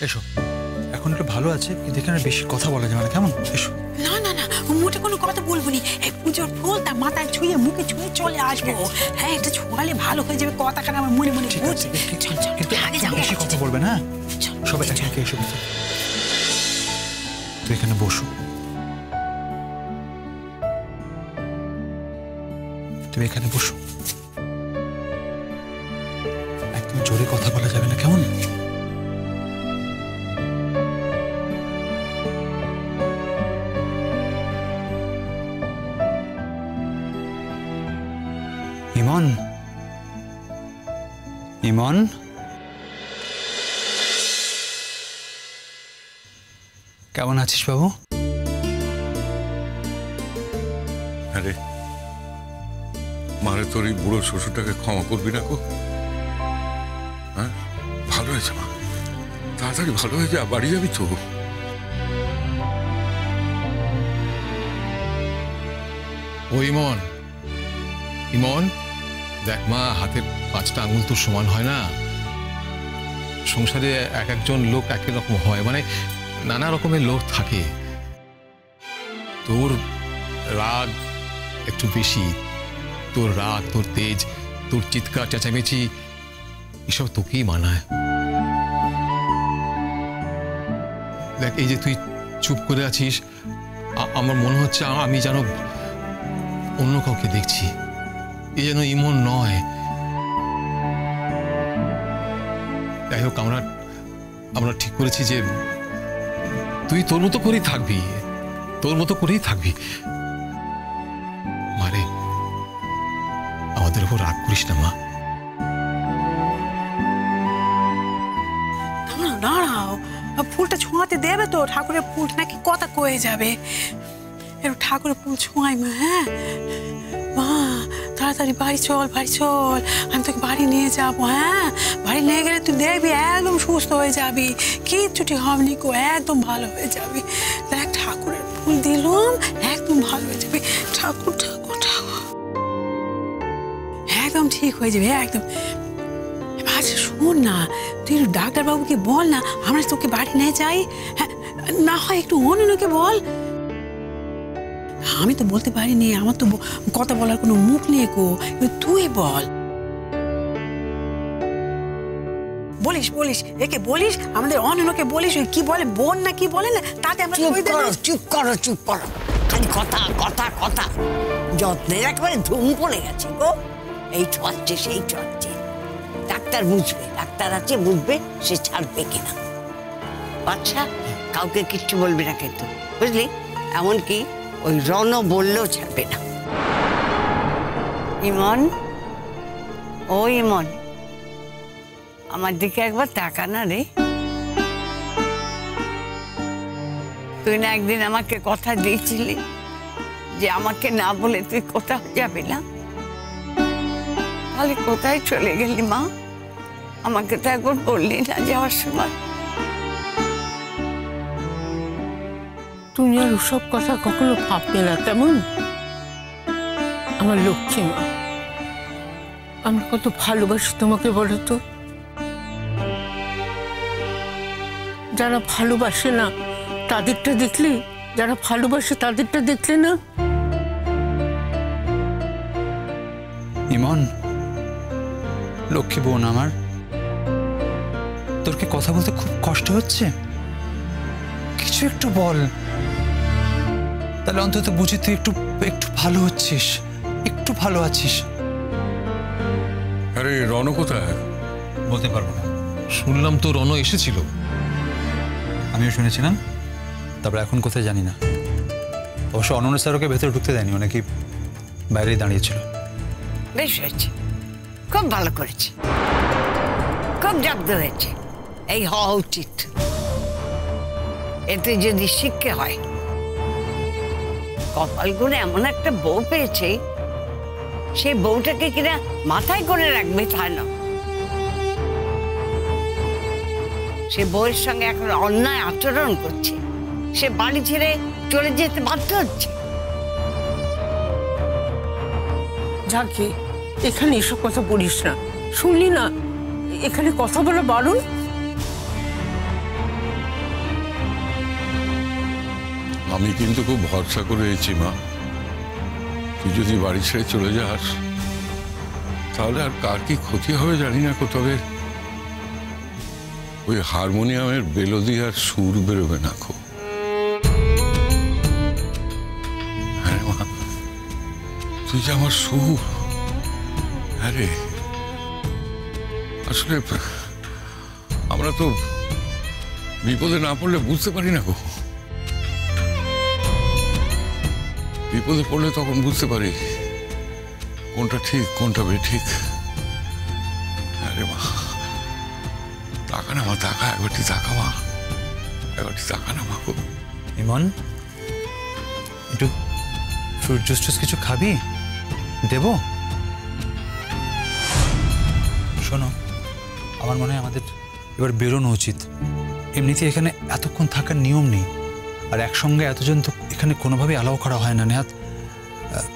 এসো, এখন একটু ভালো আছে কিন্তু এখানে বেশি কথা বলা যাবে না, কেমন? এসো। না না না, মুখে কোনো কথা বলবো নি। এই পুজোর ফুল তার মাথায় ছুঁয়ে মুখে ছুঁয়ে চলে আসবো। হ্যাঁ, এটা ছোঁয়ালে ভালো হয়ে যাবে, কথাখানা আমার মনে মনে ঘুরছে। কিন্তু বেশি কথা বলবে না, সবাই একে একে এসো। তুই এখানে বসো, তুমি এখানে বসো। একদম জোরে কথা বলা যাবে না, কেমন? ইমন, ইমন, কেমন আছিস বাবু? আরে মারে তোর এই বুড়ো শ্বশুরটাকে ক্ষমা করবি না গো? হ্যাঁ, ভালো হয়েছে মা, তাড়াতাড়ি ভালো হয়ে যা, বাড়ি যাবি তো। ও ইমন, ইমন দেখ মা, হাতের 5টা আঙুল তো সমান হয় না। সংসারে এক একজন লোক এক এক রকম হয়, মানে নানা রকমের লোক থাকে। তোর রাগ একটু বেশি, তোর রাগ, তোর তেজ, তোর চিৎকার চেঁচামেচি এসব তোকেই মানায়। দেখ, এই যে তুই চুপ করে আছিস, আমার মনে হচ্ছে আমি যেন অন্য কাউকে দেখছি। এ যেন ইমন নয়। যাই হোক, আমরা ঠিক করেছি যে তুই তোর মতো করেই থাকবি, তোর মতো করেই থাকবি। মারে, আমাদের উপর রাগ করিস না মা। দাঁড়াও, ফুলটা ছোঁয়াতে দেবে তো? ঠাকুরের ফুলটা নাকি কথা কয়ে যাবে। একটু ঠাকুরের ফুল ছোঁয়াই মা। হ্যাঁ মা, তাড়াতাড়ি বাড়ি চল, বাড়ি চল, আমি তোকে বাড়ি নিয়ে যাবো। হ্যাঁ, বাড়ি নিয়ে গেলে তুই দেখবি একদম সুস্থ হয়ে যাবি, কিচ্ছুটি হবনি কো, একদম ভালো হয়ে যাবি। দেখ, ঠাকুরের ফুল দিলাম, একদম ভালো হয়ে যাবে। ঠাকুর ঠাকুর ঠাকুর, একদম ঠিক হয়ে যাবে, একদম। আচ্ছা শোন না, তুই ডাক্তারবাবুকে বল না আমরা তোকে বাড়ি নিয়ে যাই। হ্যাঁ, না হয় একটু অন্যকে বল। আমি তো বলতে পারিনি, আমার তো কথা বলার কোনো মুখ নেই কো, তুই বল। বলিস বলিস, একে বলিস, আমাদের অন্যকে বলিস, কি বলে বোন না কি বলে না, তাতে আমরা চুপ করো, চুপ করো, খালি কথা কথা কথা। যত্নের একেবারে ধুম পড়ে গেছে গো, এই ছোঁয়াচ্ছে সেই ছোঁয়াচ্ছে। ডাক্তার বুঝবে, ডাক্তার আছে, বুঝবে সে ছাড়বে কিনা। বাচ্চা কাউকে কিচ্ছু বলবি না কিন্তু, বুঝলি? এমনকি ওই রণ বললেও ছাড়বে না। ইমন, ও ইমন, আমার দিকে একবার তাকা না রে। তুই না একদিন আমাকে কথা দিয়েছিলি যে আমাকে না বলে তুই কোথাও যাবি না? তাহলে কোথায় চলে গেলি মা? আমাকে তো একবার বললি না যাওয়ার সময়। তুমি আর ওসব কথা কখনো ভাববে না, তেমন আমার লক্ষ্মী মা। আমি কত ভালোবাসি তোমাকে বলো তো। যারা ভালোবাসে না তাদেরটা দেখলে, যারা ভালোবাসে তাদেরটা দেখলে না। ইমন, লক্ষ্মী বোন আমার, তোর কি কথা বলতে খুব কষ্ট হচ্ছে? কিছু একটু বল, তাহলে অন্তত বুঝি তুই একটু একটু ভালো হচ্ছিস, একটু ভালো আছিস। আরে রণ কোথায়? বলতে পারবো না। শুনলাম তো রণ এসেছিল। আমিও শুনেছিলাম, তারপর এখন কোথায় জানি না। অবশ্য অনন্য স্যার ওকে ভেতরে ঢুকতে দেয়নি, নাকি বাইরেই দাঁড়িয়েছিল। বেশ হয়েছে, খুব ভালো করেছে, খুব জব্দ হয়েছে। এই হওয়া উচিত। এতে যদি শিক্ষা হয়, কপাল গুনে এমন একটা বউ পেয়েছে, সেই বউটাকে কিনা মাথায় করে রাখবে তা না। সে বউয়ের সঙ্গে এখন অন্যায় আচরণ করছে, সে বাড়ি ছেড়ে চলে যেতে বাধ্য হচ্ছে। যাকে এখানে এসব কথা বলিস না, শুনলি না? এখানে কথা বলা বারণ। আমি কিন্তু খুব ভরসা করে এসেছি মা, তুই যদি বাড়ি ছেড়ে চলে যাস তাহলে আর কার কি ক্ষতি হবে জানি না, তবে ওই হারমোনিয়ামের মেলোডি আর সুর বেরোবে না খুব। হ্যাঁ মা, তুই যে আমার সুর। আরে আসলে আমরা তো বিপদে না পড়লে বুঝতে পারি না গো, বিপদে পড়লে তখন বুঝতে পারি কোনটা ঠিক কোনটা বেঠিক। আরে মা তাকা না মা, তাকা, একবারটি তাকা মা, একবারটি তাকা না মা। ইমন, একটু ফ্রুট জুস টুস কিছু খাবি? দেব? শোনো, আমার মনে হয় আমাদের এবার বেরোনো উচিত। এমনিতে এখানে এতক্ষণ থাকার নিয়ম নেই, আর একসঙ্গে এতজন তো এখানে কোনোভাবেই অ্যালাউ করা হয় না। নেহাত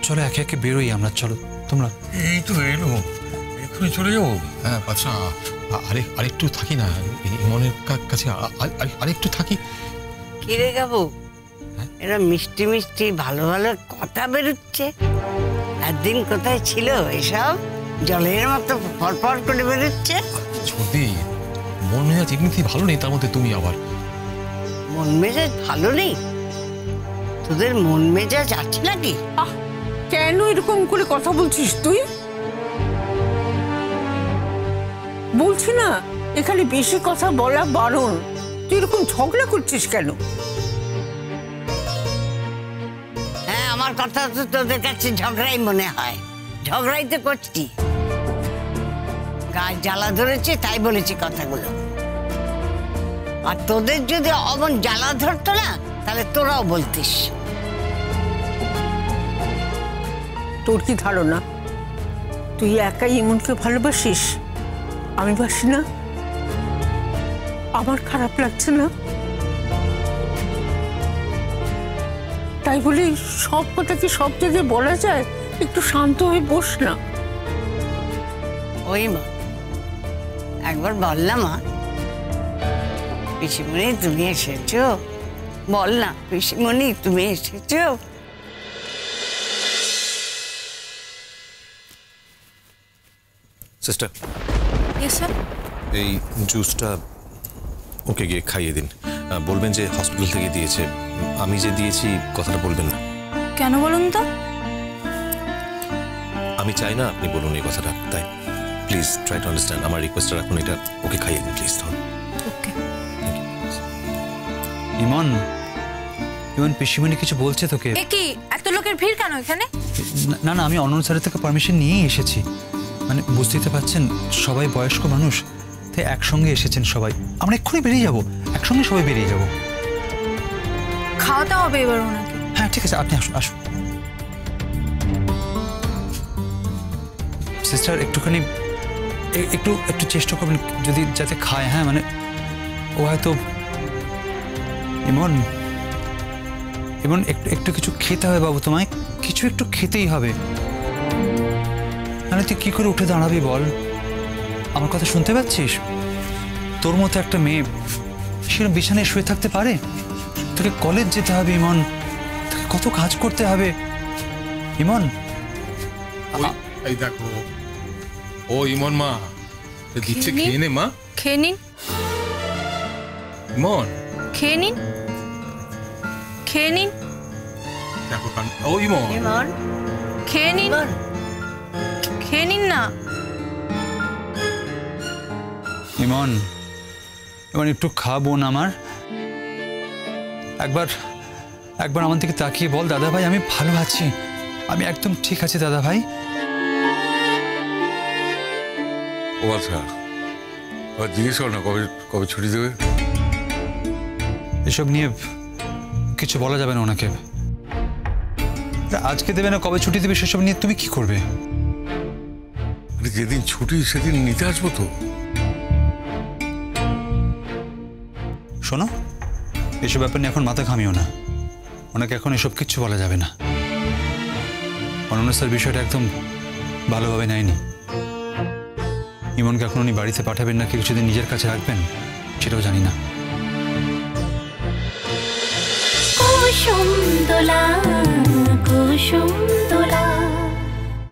চলো একে একে বেরোই আমরা, চলো তোমরা। এই তো এলো, এক্ষুনি চলে যাবো। হ্যাঁ আচ্ছা, আরেকটু থাকি না ইমনের কাছে, আরেকটু থাকি। কিরে গাবু, এরা মিষ্টি মিষ্টি ভালো ভালো কথা বেরোচ্ছে। একদিন কোথায় ছিল এসব? জলের মতো ফরফর করে বেরোচ্ছে। যদি মন মেজাজ এমনিতেই ভালো নেই, তার মধ্যে তুমি আবার। মন মেজাজ ভালো নেই? তোদের মন মেজাজ আছে নাকি? কেন এরকম করে কথা বলছিস তুই? বলছি না এখানে বেশি কথা বলা বারণ। তুই এরকম ঝগড়া করছিস কেন? হ্যাঁ, আমার কথা তো তোদের কাছে ঝগড়াই মনে হয়। ঝগড়াই তো করছি, গায়ে জ্বালা ধরেছে তাই বলেছি কথাগুলো। আর তোদের যদি অমন জ্বালা ধরতো না তাহলে তোরাও বলতিস। তোর কি ধারণা তুই একাই ইমনকে ভালোবাসিস? আমি বাসি না? আমার খারাপ লাগছে না? তাই বলে সব কথা কি সব জায়গায় বলা যায়? একটু শান্ত হয়ে বস না। ওই মা, একবার বল না মা, পিসিমণি তুমি এসেছো? বল না পিসিমণি তুমি এসেছো? Sister, yes sir. এই জুসটা ওকে গিয়ে খাইয়ে দিন। বলবেন যে হসপিটাল থেকে দিয়েছে, আমি যে দিয়েছি কথাটা বলবেন না। কেন বলুন তো? আমি চাই না আপনি বলুন এই কথাটা, তাই প্লিজ ট্রাই টু আন্ডারস্ট্যান্ড। আমার রিকোয়েস্টটা রাখুন, এটা ওকে খাইয়ে দিন প্লিজ। ওকে। ইমন, ইমন পিসিমণি কিছু বলছে তোকে? এ কি এত লোকের ভিড় কেন এখানে? না না, আমি অনন্ত স্যারের থেকে পারমিশন নিয়েই এসেছি। মানে বুঝতেই তো পারছেন সবাই বয়স্ক মানুষ, তাই একসঙ্গে এসেছেন সবাই। আমরা এক্ষুনি বেরিয়ে যাব, একসঙ্গে সবাই বেরিয়ে যাব। খাওয়াতে হবে এবার ওনাকে। হ্যাঁ ঠিক আছে, আপনি আসুন আসুন। সিস্টার একটুখানি একটু একটু চেষ্টা করবেন যদি যাতে খায়। হ্যাঁ মানে ও হয়তো ইমন ইমন একটু একটু কিছু খেতে হবে বাবু, তোমায় কিছু একটু খেতেই হবে। মানে তুই কি করে উঠে দাঁড়াবি বল? আমার কথা শুনতে পাচ্ছিস? তোর মতো একটা মেয়ে সেরকম বিছানায় শুয়ে থাকতে পারে? তোকে কলেজ যেতে হবে ইমন, তোকে কত কাজ করতে হবে ইমন। এই দেখো, ও ইমন মা দিচ্ছে, খেয়ে নে মা। খেয়ে নিন, ইমন খেয়ে নিন, খেয়ে নিন। দেখো ও ইমন, ইমন, খেয়ে নিন, খেয়ে নিন না। ইমন, ইমন একটু খাবো না আমার? একবার একবার আমার দিকে তাকিয়ে বল দাদা ভাই আমি ভালো আছি, আমি একদম ঠিক আছি দাদা ভাই। ও আচ্ছা, আবার জিজ্ঞেস কর না কবে কবে ছুটি দেবে? এসব নিয়ে কিছু বলা যাবে না ওনাকে। আজকে দেবে না কবে ছুটি দেবে সেসব নিয়ে তুমি কি করবে? আরে যেদিন ছুটি সেদিন নিতে আসবো তো। শোনো, এসব ব্যাপার নিয়ে এখন মাথা ঘামিও না, ওনাকে এখন এসব কিচ্ছু বলা যাবে না। অনন্য স্যার বিষয়টা একদম ভালোভাবে নেয়নি। ইমনকে এখন উনি বাড়িতে পাঠাবেন নাকি কিছুদিন নিজের কাছে রাখবেন সেটাও জানি না। কুসুম দোলা